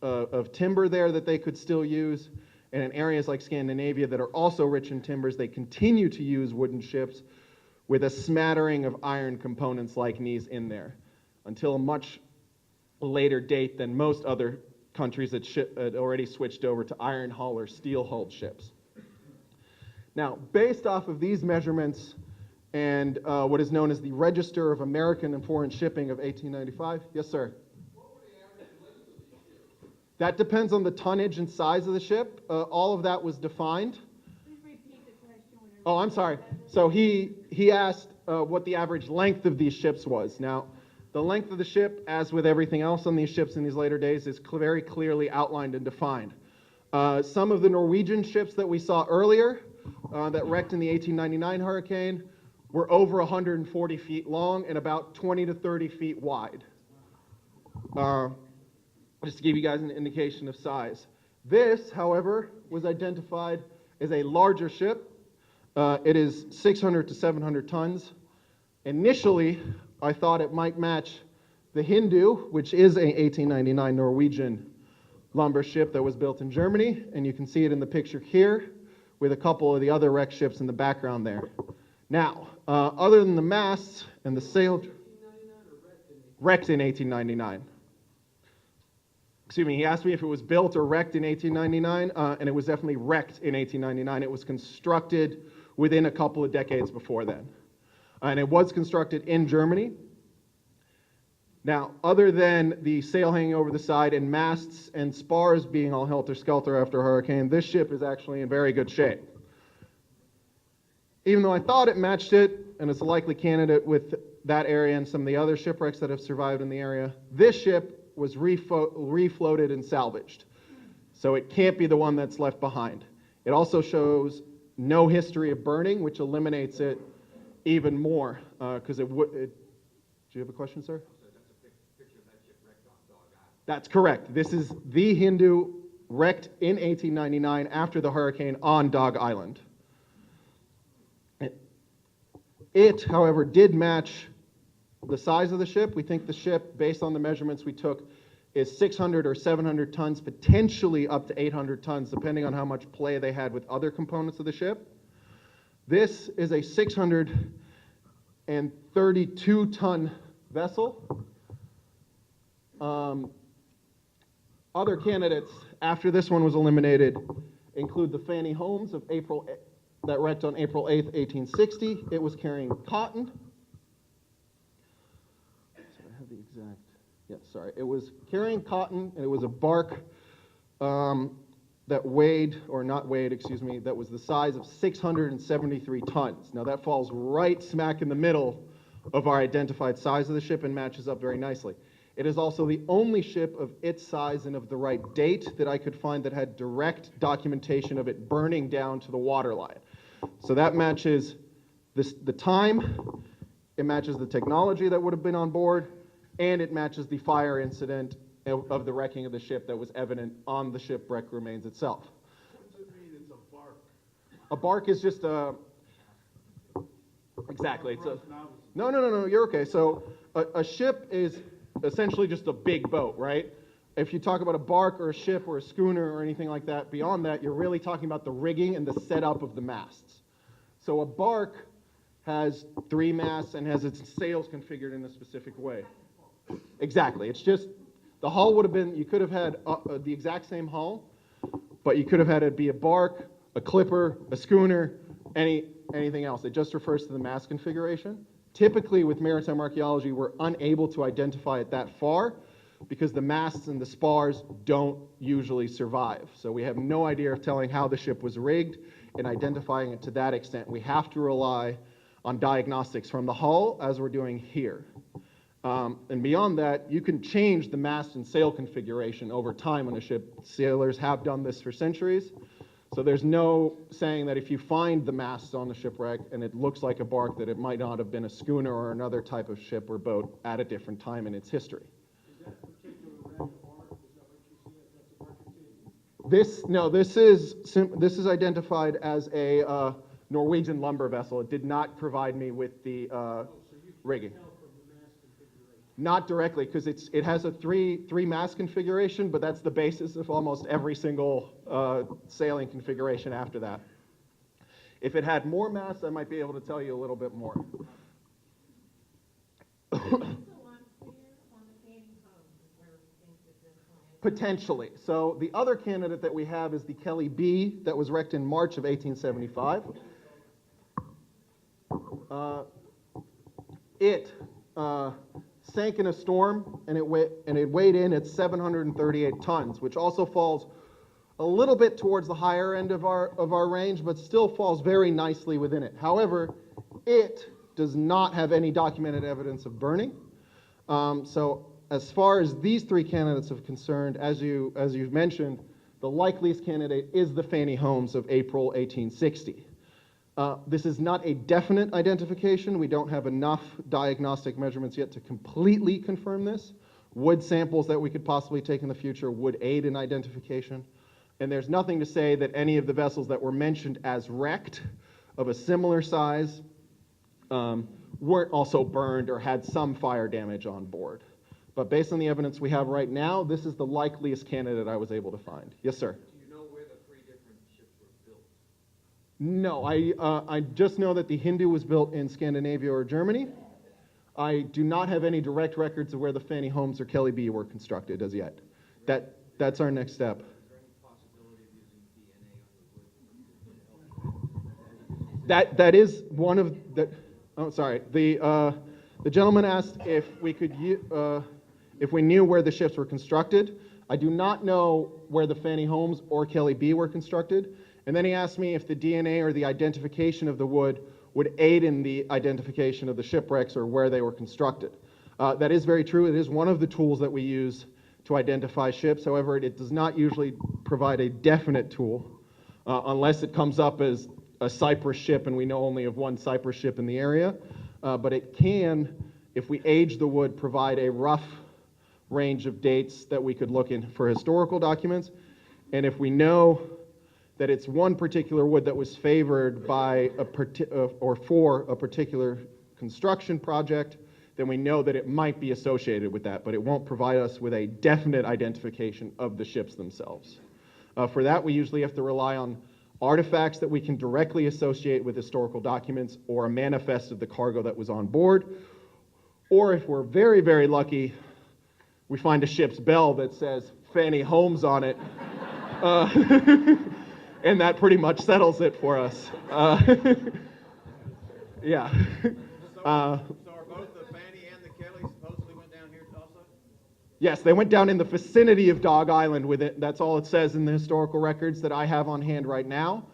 of timber there that they could still use. And in areas like Scandinavia that are also rich in timbers, they continue to use wooden ships with a smattering of iron components like knees in there until a much later date than most other countries that had already switched over to iron hull or steel hulled ships. Now, based off of these measurements and what is known as the Register of American and Foreign Shipping of 1895, yes, sir? What were the average lengths of these ships? That depends on the tonnage and size of the ship. All of that was defined.
Please repeat the question.
Oh, I'm sorry. So he asked what the average length of these ships was. Now, the length of the ship, as with everything else on these ships in these later days, is very clearly outlined and defined. Some of the Norwegian ships that we saw earlier that wrecked in the 1899 hurricane were over 140 feet long and about 20 to 30 feet wide. Just to give you guys an indication of size. This, however, was identified as a larger ship. It is 600 to 700 tons. Initially, I thought it might match the Hindu, which is a 1899 Norwegian lumber ship that was built in Germany, and you can see it in the picture here with a couple of the other wrecked ships in the background there. Now, other than the masts and the sail, wrecked in 1899. Excuse me, he asked me if it was built or wrecked in 1899, and it was definitely wrecked in 1899. It was constructed within a couple of decades before then. And it was constructed in Germany. Now, other than the sail hanging over the side and masts and spars being all helter-skelter after a hurricane, this ship is actually in very good shape. Even though I thought it matched it, and it's a likely candidate with that area and some of the other shipwrecks that have survived in the area, this ship was refloated and salvaged. So it can't be the one that's left behind. It also shows no history of burning, which eliminates it even more, because it would... Do you have a question, sir? That's correct. This is the Hindu wrecked in 1899 after the hurricane on Dog Island. It, however, did match the size of the ship. We think the ship, based on the measurements we took, is 600 or 700 tons, potentially up to 800 tons, depending on how much play they had with other components of the ship. This is a 632-ton vessel. Other candidates after this one was eliminated include the Fanny Holmes that wrecked on April 8th, 1860. It was carrying cotton. Sorry, I have the exact. Yeah, sorry. It was carrying cotton, and it was a bark that weighed, or not weighed, excuse me, that was the size of 673 tons. Now that falls right smack in the middle of our identified size of the ship and matches up very nicely. It is also the only ship of its size and of the right date that I could find that had direct documentation of it burning down to the waterline. So that matches the time, it matches the technology that would have been on board, and it matches the fire incident of the wrecking of the ship that was evident on the shipwreck remains itself.
What does it mean it's a bark?
A bark is just a... Exactly. It's a... No, you're okay. So a ship is essentially just a big boat, right? If you talk about a bark or a ship or a schooner or anything like that, beyond that, you're really talking about the rigging and the setup of the masts. So a bark has 3 masts and has its sails configured in a specific way. Exactly. It's just, the hull would have been, you could have had the exact same hull, but you could have had it be a bark, a clipper, a schooner, anything else. It just refers to the mast configuration. Typically, with maritime archaeology, we're unable to identify it that far because the masts and the spars don't usually survive. So we have no idea of telling how the ship was rigged and identifying it to that extent. We have to rely on diagnostics from the hull, as we're doing here. And beyond that, you can change the mast and sail configuration over time on a ship. Sailors have done this for centuries. So there's no saying that if you find the masts on the shipwreck and it looks like a bark, that it might not have been a schooner or another type of ship or boat at a different time in its history.
Is that particular red bark? Is that what you see? That's a bark?
This is identified as a Norwegian lumber vessel. It did not provide me with the rigging.
Tell from the mast configuration.
Not directly, because it has a three mast configuration, but that's the basis of almost every single sailing configuration after that. If it had more masts, I might be able to tell you a little bit more. Potentially. So the other candidate that we have is the Kelly B that was wrecked in March of 1875. It sank in a storm, and it weighed in at 738 tons, which also falls a little bit towards the higher end of our range, but still falls very nicely within it. However, it does not have any documented evidence of burning. So as far as these 3 candidates are concerned, as you've mentioned, the likeliest candidate is the Fanny Holmes of April 1860. This is not a definite identification. We don't have enough diagnostic measurements yet to completely confirm this. Wood samples that we could possibly take in the future would aid in identification. And there's nothing to say that any of the vessels that were mentioned as wrecked of a similar size weren't also burned or had some fire damage on board. But based on the evidence we have right now, this is the likeliest candidate I was able to find. Yes, sir?
Do you know where the 3 different ships were built?
No, I just know that the Hindu was built in Scandinavia or Germany. I do not have any direct records of where the Fanny Holmes or Kelly B were constructed as yet. That's our next step.
Is there any possibility of using DNA on the wood?
That is one of the. Oh, sorry. The The gentleman asked if if we knew where the ships were constructed. I do not know where the Fanny Holmes or Kelly B were constructed. And then he asked me if the DNA or the identification of the wood would aid in the identification of the shipwrecks or where they were constructed. That is very true. It is one of the tools that we use to identify ships. However, it does not usually provide a definite tool unless it comes up as a Cyprus ship and we know only of one Cyprus ship in the area. But it can, if we age the wood, provide a rough range of dates that we could look in for historical documents. And if we know that it's one particular wood that was favored by or for a particular construction project, then we know that it might be associated with that, but it won't provide us with a definite identification of the ships themselves. For that, we usually have to rely on artifacts that we can directly associate with historical documents or a manifest of the cargo that was on board. Or if we're very, very lucky, we find a ship's bell that says Fanny Holmes on it. And that pretty much settles it for us. Yeah.
So are both the Fanny and the Kelly supposedly went down here also?
Yes, they went down in the vicinity of Dog Island with it. That's all it says in the historical records that I have on hand right now.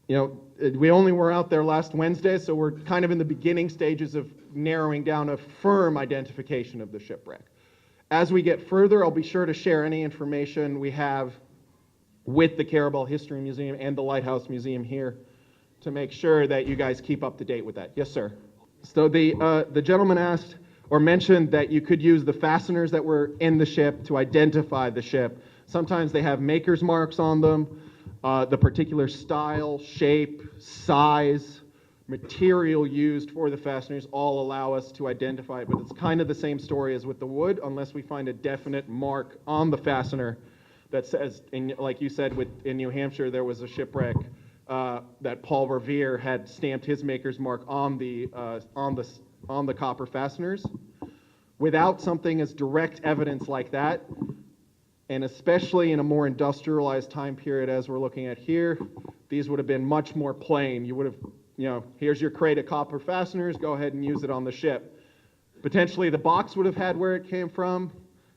We only were out there last Wednesday, so we're kind of in the beginning stages of narrowing down a firm identification of the shipwreck. As we get further, I'll be sure to share any information we have with the Carrabelle History Museum and the Lighthouse Museum here to make sure that you guys keep up to date with that. Yes, sir. So the gentleman asked or mentioned that you could use the fasteners that were in the ship to identify the ship. Sometimes they have maker's marks on them. The particular style, shape, size, material used for the fasteners all allow us to identify it, but it's kind of the same story as with the wood, unless we find a definite mark on the fastener that says, like you said, in New Hampshire, there was a shipwreck that Paul Revere had stamped his maker's mark on the copper fasteners. Without something as direct evidence like that, and especially in a more industrialized time period as we're looking at here, these would have been much more plain. You would have, here's your crate of copper fasteners, go ahead and use it on the ship. Potentially the box would have had where it came from,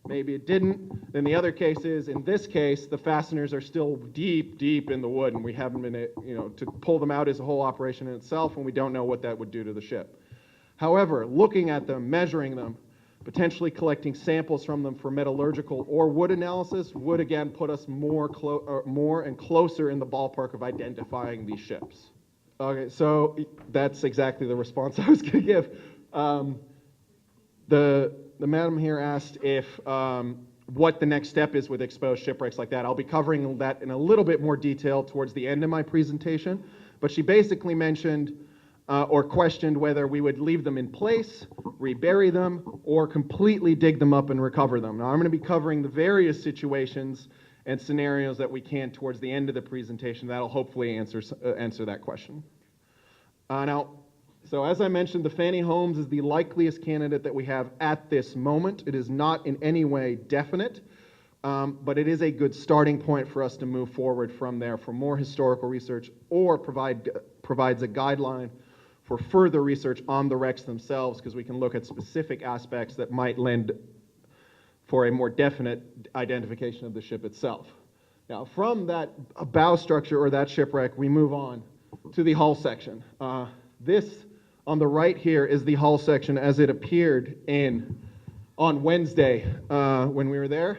maybe it didn't. Then the other case is, in this case, the fasteners are still deep, deep in the wood, and we haven't been, to pull them out is a whole operation in itself, and we don't know what that would do to the ship. However, looking at them, measuring them, potentially collecting samples from them for metallurgical or wood analysis would again put us more and closer in the ballpark of identifying these ships. Okay, so that's exactly the response I was going to give. The madam here asked if what the next step is with exposed shipwrecks like that. I'll be covering that in a little bit more detail towards the end of my presentation, but she basically mentioned or questioned whether we would leave them in place, rebury them, or completely dig them up and recover them. Now, I'm going to be covering the various situations and scenarios that we can towards the end of the presentation. That'll hopefully answer that question. So as I mentioned, the Fanny Holmes is the likeliest candidate that we have at this moment. It is not in any way definite, but it is a good starting point for us to move forward from there for more historical research, or provides a guideline for further research on the wrecks themselves, because we can look at specific aspects that might lend for a more definite identification of the ship itself. Now, from that bow structure or that shipwreck, we move on to the hull section. This on the right here is the hull section as it appeared on Wednesday when we were there.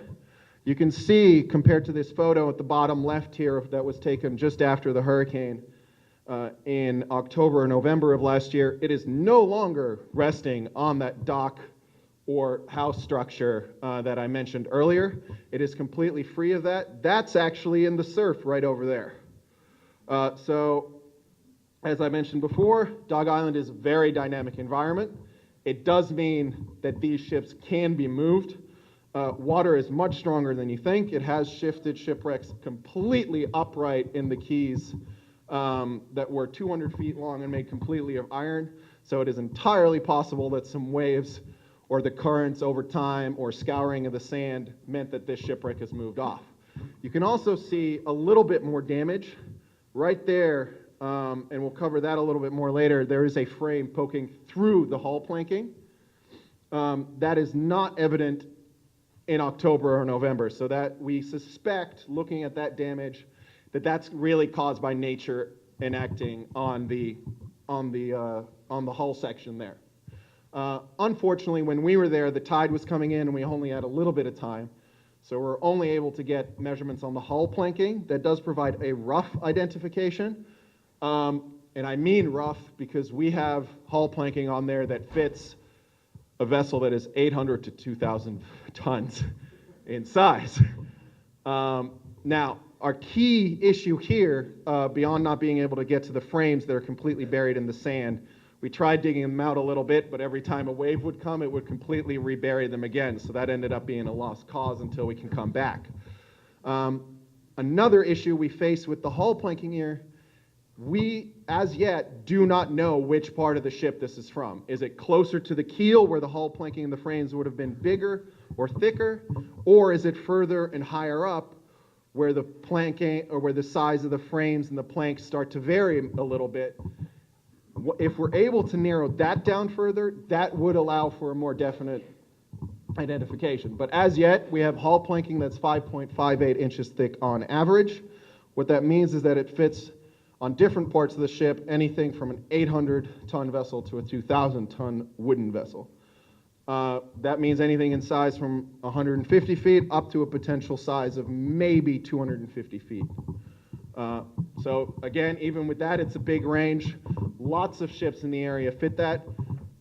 You can see, compared to this photo at the bottom left here that was taken just after the hurricane, in October or November of last year, it is no longer resting on that dock or house structure that I mentioned earlier. It is completely free of that. That's actually in the surf right over there. So, as I mentioned before, Dog Island is a very dynamic environment. It does mean that these ships can be moved. Water is much stronger than you think. It has shifted shipwrecks completely upright in the keys that were 200 feet long and made completely of iron. So it is entirely possible that some waves or the currents over time or scouring of the sand meant that this shipwreck has moved off. You can also see a little bit more damage right there and we'll cover that a little bit more later. There is a frame poking through the hull planking. That is not evident in October or November, so that we suspect, looking at that damage, that that's really caused by nature enacting on the hull section there. Unfortunately, when we were there, the tide was coming in and we only had a little bit of time. So we're only able to get measurements on the hull planking. That does provide a rough identification. And I mean rough because we have hull planking on there that fits a vessel that is 800 to 2,000 tons in size. Now, our key issue here, beyond not being able to get to the frames that are completely buried in the sand, we tried digging them out a little bit, but every time a wave would come, it would completely rebury them again. So that ended up being a lost cause until we can come back. Another issue we face with the hull planking here, we, as yet, do not know which part of the ship this is from. Is it closer to the keel, where the hull planking and the frames would have been bigger or thicker, or is it further and higher up, where the planking, or where the size of the frames and the planks start to vary a little bit? If we're able to narrow that down further, that would allow for a more definite identification. But as yet, we have hull planking that's 5.58 inches thick on average. What that means is that it fits on different parts of the ship, anything from an 800-ton vessel to a 2,000-ton wooden vessel. That means anything in size from 150 feet up to a potential size of maybe 250 feet. So again, even with that, it's a big range. Lots of ships in the area fit that.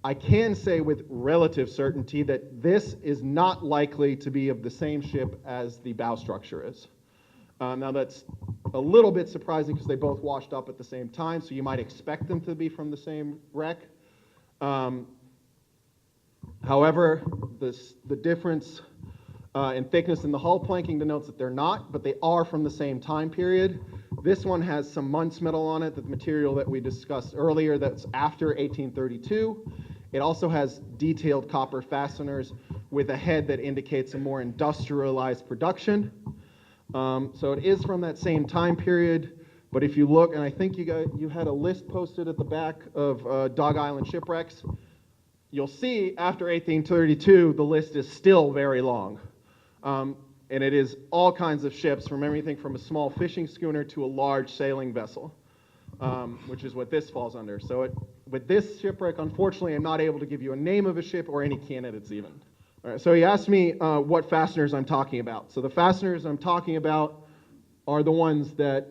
I can say with relative certainty that this is not likely to be of the same ship as the bow structure is. Now that's a little bit surprising because they both washed up at the same time, so you might expect them to be from the same wreck. However, the difference in thickness in the hull planking denotes that they're not, but they are from the same time period. This one has some Muntz metal on it, the material that we discussed earlier that's after 1832. It also has detailed copper fasteners with a head that indicates a more industrialized production. So it is from that same time period, but if you look, and I think you had a list posted at the back of Dog Island Shipwrecks, you'll see after 1832, the list is still very long. And it is all kinds of ships, from everything from a small fishing schooner to a large sailing vessel, which is what this falls under. So with this shipwreck, unfortunately, I'm not able to give you a name of a ship or any candidates even. All right, so he asked me what fasteners I'm talking about. So the fasteners I'm talking about are the ones that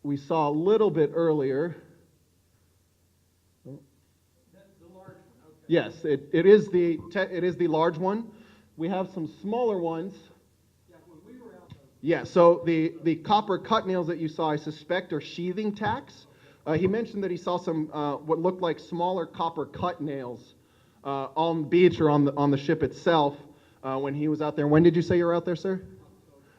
we saw a little bit earlier.
That's the large one, okay.
Yes, it is the large one. We have some smaller ones.
Yeah, when we were out there.
Yeah, so the copper cut nails that you saw, I suspect, are sheathing tacks. He mentioned that he saw some what looked like smaller copper cut nails on the beach or on the ship itself when he was out there. When did you say you were out there, sir?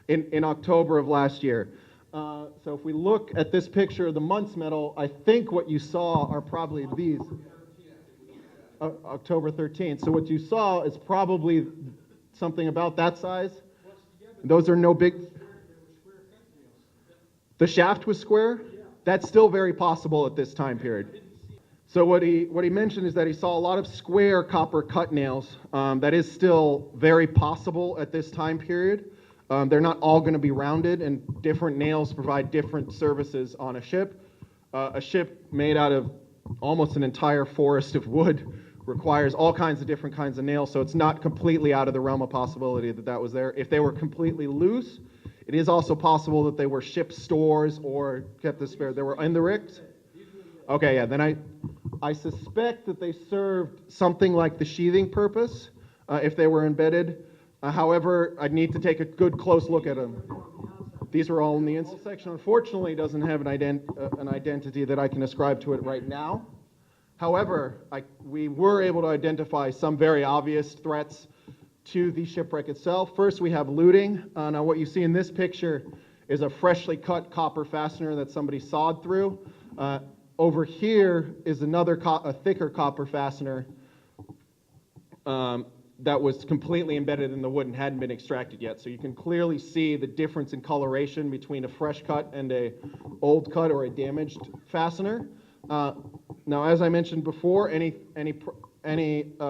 In October of last year. So if we look at this picture of the Muntz metal, I think what you saw are probably these. October 13th. So what you saw is probably something about that size. Those are no big. The shaft was square? That's still very possible at this time period. So what he mentioned is that he saw a lot of square copper cut nails. That is still very possible at this time period. They're not all going to be rounded, and different nails provide different services on a ship. A ship made out of almost an entire forest of wood requires all kinds of different kinds of nails, so it's not completely out of the realm of possibility that that was there. If they were completely loose, it is also possible that they were ship stores or kept as spare. They were in the rigs? Okay, yeah, then I suspect that they served something like the sheathing purpose if they were embedded. However, I'd need to take a good close look at them. These were all in the inside section. Unfortunately, it doesn't have an identity that I can ascribe to it right now. However, we were able to identify some very obvious threats to the shipwreck itself. First, we have looting. Now, what you see in this picture is a freshly cut copper fastener that somebody sawed through. Over here is another a thicker copper fastener. that was completely embedded in the wood and hadn't been extracted yet. So you can clearly see the difference in coloration between a fresh cut and a old cut or a damaged fastener. Now, as I mentioned before, any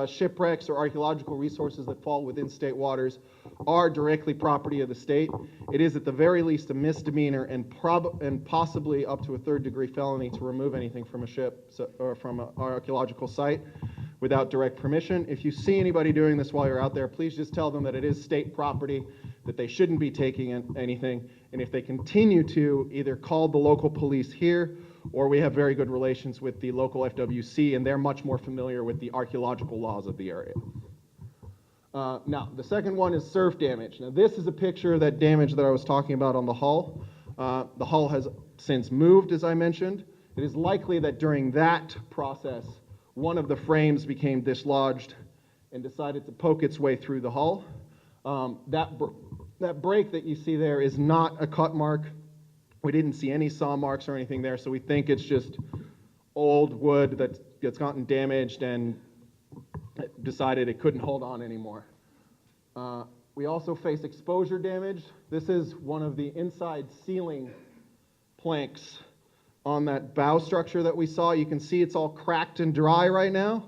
shipwrecks or archaeological resources that fall within state waters are directly property of the state. It is at the very least a misdemeanor and possibly up to a third-degree felony to remove anything from a ship or from an archaeological site without direct permission. If you see anybody doing this while you're out there, please just tell them that it is state property, that they shouldn't be taking anything, and if they continue to, either call the local police here, or we have very good relations with the local FWC, and they're much more familiar with the archaeological laws of the area. Now, the second one is surf damage. Now, this is a picture of that damage that I was talking about on the hull. The hull has since moved, as I mentioned. It is likely that during that process, one of the frames became dislodged and decided to poke its way through the hull. That break that you see there is not a cut mark. We didn't see any saw marks or anything there, so we think it's just old wood that's gotten damaged and decided it couldn't hold on anymore. We also face exposure damage. This is one of the inside ceiling planks on that bow structure that we saw. You can see it's all cracked and dry right now.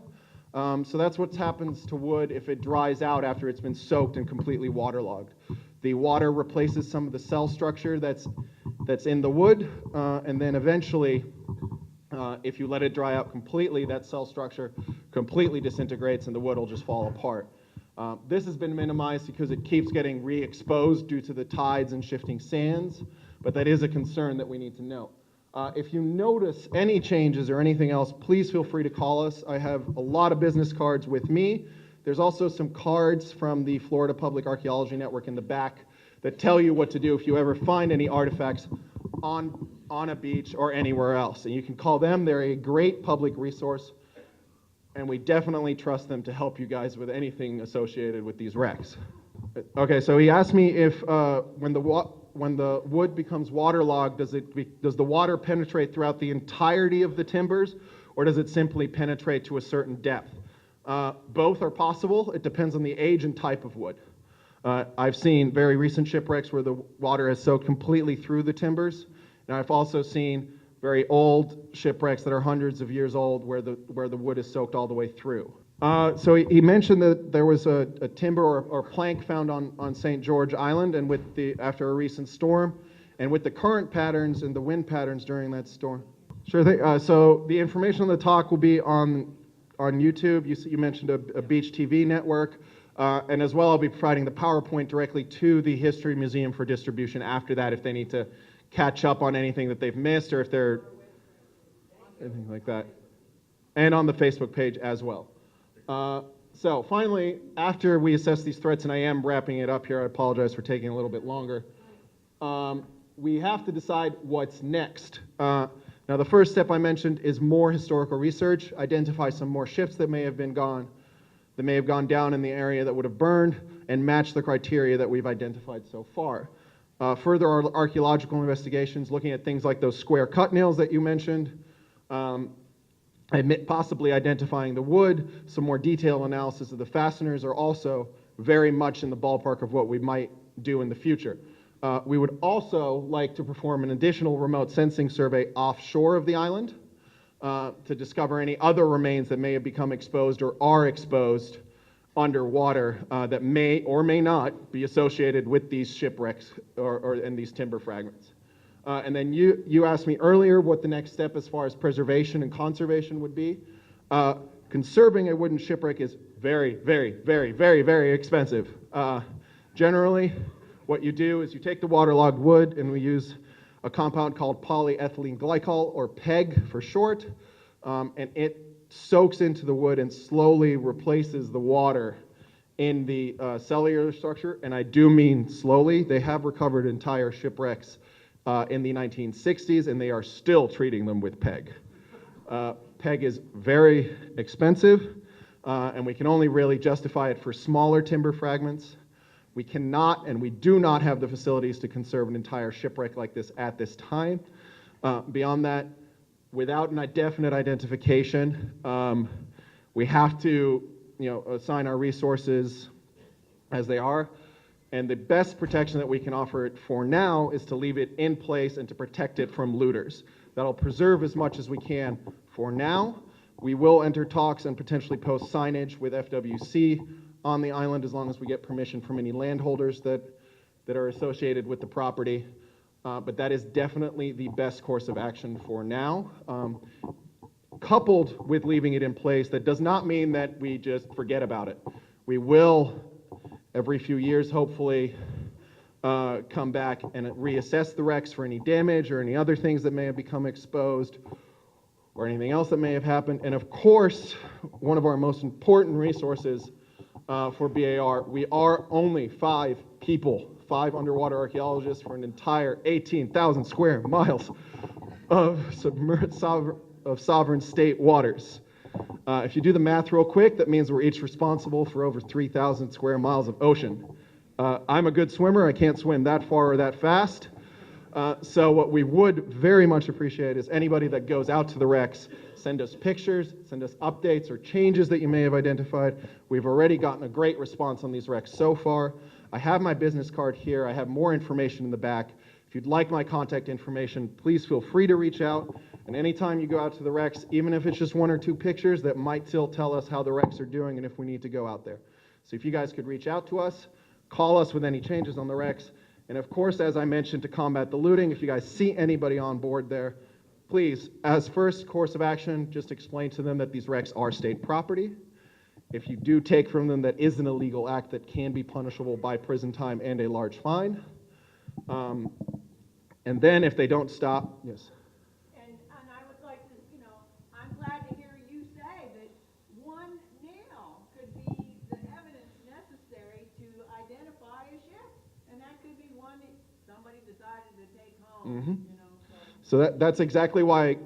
So that's what happens to wood if it dries out after it's been soaked and completely waterlogged. The water replaces some of the cell structure that's in the wood, and then eventually, if you let it dry out completely, that cell structure completely disintegrates and the wood will just fall apart. This has been minimized because it keeps getting re-exposed due to the tides and shifting sands, but that is a concern that we need to note. If you notice any changes or anything else, please feel free to call us. I have a lot of business cards with me. There's also some cards from the Florida Public Archaeology Network in the back that tell you what to do if you ever find any artifacts on a beach or anywhere else. And you can call them. They're a great public resource, and we definitely trust them to help you guys with anything associated with these wrecks. Okay, so he asked me if when the wood becomes waterlogged, does the water penetrate throughout the entirety of the timbers, or does it simply penetrate to a certain depth? Both are possible. It depends on the age and type of wood. I've seen very recent shipwrecks where the water has soaked completely through the timbers, and I've also seen very old shipwrecks that are hundreds of years old where the wood is soaked all the way through. So he mentioned that there was a timber or plank found on St. George Island, and after a recent storm, and with the current patterns and the wind patterns during that storm. Sure thing. So the information on the talk will be on YouTube. You mentioned a beach TV network, and as well I'll be providing the PowerPoint directly to the History Museum for distribution after that if they need to catch up on anything that they've missed or if they're anything like that, and on the Facebook page as well. So finally, after we assess these threats, and I am wrapping it up here, I apologize for taking a little bit longer, we have to decide what's next. Now, the first step I mentioned is more historical research, identify some more ships that may have gone down in the area that would have burned, and match the criteria that we've identified so far. Further archaeological investigations, looking at things like those square cut nails that you mentioned, possibly identifying the wood, some more detailed analysis of the fasteners are also very much in the ballpark of what we might do in the future. We would also like to perform an additional remote sensing survey offshore of the island to discover any other remains that may have become exposed or are exposed underwater that may or may not be associated with these shipwrecks and these timber fragments. And then you asked me earlier what the next step as far as preservation and conservation would be. Conserving a wooden shipwreck is very, very, very, very, very expensive. Generally, what you do is you take the waterlogged wood, and we use a compound called polyethylene glycol, or PEG for short, and it soaks into the wood and slowly replaces the water in the cellular structure, and I do mean slowly. They have recovered entire shipwrecks in the 1960s, and they are still treating them with PEG. PEG is very expensive, and we can only really justify it for smaller timber fragments. We cannot, and we do not have the facilities to conserve an entire shipwreck like this at this time. Beyond that, without a definite identification, we have to assign our resources as they are. And the best protection that we can offer it for now is to leave it in place and to protect it from looters. That'll preserve as much as we can for now. We will enter talks and potentially post signage with FWC on the island as long as we get permission from any landholders that are associated with the property. But that is definitely the best course of action for now. Coupled with leaving it in place, that does not mean that we just forget about it. We will, every few years, hopefully, come back and reassess the wrecks for any damage or any other things that may have become exposed or anything else that may have happened. And of course, one of our most important resources for BAR, we are only 5 people, 5 underwater archaeologists for an entire 18,000 square miles of sovereign state waters. If you do the math real quick, that means we're each responsible for over 3,000 square miles of ocean. I'm a good swimmer. I can't swim that far or that fast. So what we would very much appreciate is anybody that goes out to the wrecks, send us pictures, send us updates or changes that you may have identified. We've already gotten a great response on these wrecks so far. I have my business card here. I have more information in the back. If you'd like my contact information, please feel free to reach out. And anytime you go out to the wrecks, even if it's just 1 or 2 pictures, that might still tell us how the wrecks are doing and if we need to go out there. So if you guys could reach out to us, call us with any changes on the wrecks. And of course, as I mentioned, to combat the looting, if you guys see anybody on board there, please, as first course of action, just explain to them that these wrecks are state property. If you do take from them, that is an illegal act that can be punishable by prison time and a large fine. And then if they don't stop, yes.
And I would like to, I'm glad to hear you say that 1 nail could be the evidence necessary to identify a ship. And that could be one that somebody decided to take home,
So that's exactly why,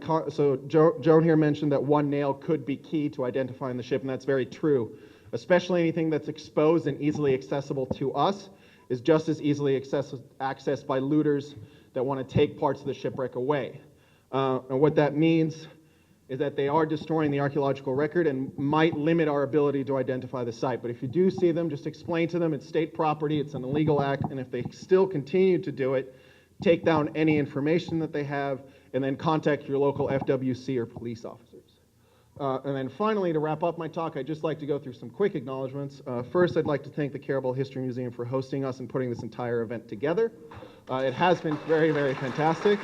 Joan here mentioned that 1 nail could be key to identifying the ship, and that's very true. Especially anything that's exposed and easily accessible to us is just as easily accessed by looters that want to take parts of the shipwreck away. And what that means is that they are destroying the archaeological record and might limit our ability to identify the site. But if you do see them, just explain to them it's state property, it's an illegal act, and if they still continue to do it, take down any information that they have, and then contact your local FWC or police officers. And then finally, to wrap up my talk, I'd just like to go through some quick acknowledgements. First, I'd like to thank the Carrabelle History Museum for hosting us and putting this entire event together. It has been very, very fantastic.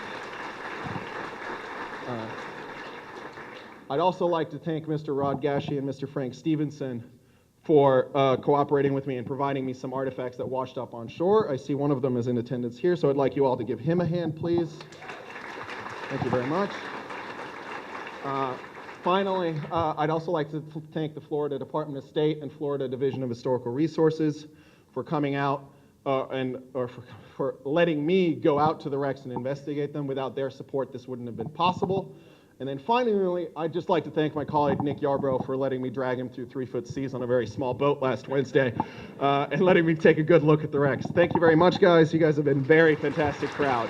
I'd also like to thank Mr. Rod Gashi and Mr. Frank Stevenson for cooperating with me and providing me some artifacts that washed up on shore. I see one of them is in attendance here, so I'd like you all to give him a hand, please. Thank you very much. Finally, I'd also like to thank the Florida Department of State and Florida Division of Historical Resources for coming out for letting me go out to the wrecks and investigate them. Without their support, this wouldn't have been possible. And then finally, I'd just like to thank my colleague Nick Yarbrough for letting me drag him through 3-foot seas on a very small boat last Wednesday and letting me take a good look at the wrecks. Thank you very much, guys. You guys have been a very fantastic crowd.